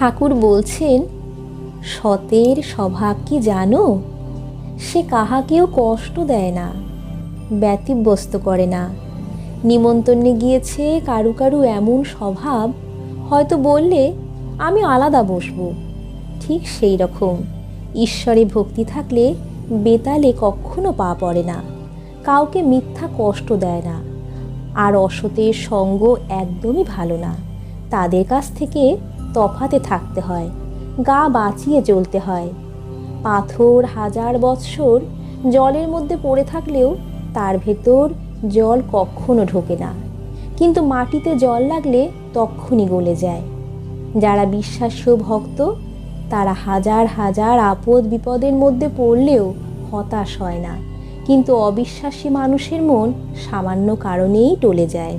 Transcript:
ঠাকুর বলছেন, সতের স্বভাব কি জানো? সে কাহাকেও কষ্ট দেয় না, ব্যতিব্যস্ত করে না। নিমন্ত্রণে গিয়েছে কারু কারু এমন স্বভাব, হয়তো বললে আমি আলাদা বসবো। ঠিক সেই রকম ঈশ্বরে ভক্তি থাকলে বেতালে কখনো পা পড়ে না, কাউকে মিথ্যা কষ্ট দেয় না। আর অসতের সঙ্গ একদমই ভালো না, তাদের কাছ থেকে তফাতে থাকতে হয়, গা বাঁচিয়ে চলতে হয়। পাথর হাজার বৎসর জলের মধ্যে পড়ে থাকলেও তার ভেতর জল কখনো ঢোকে না, কিন্তু মাটিতে জল লাগলে তক্ষুনি গলে যায়। যারা বিশ্বাস্য ভক্ত তারা হাজার হাজার আপদ বিপদের মধ্যে পড়লেও হতাশ হয় না, কিন্তু অবিশ্বাসী মানুষের মন সামান্য কারণেই টলে যায়।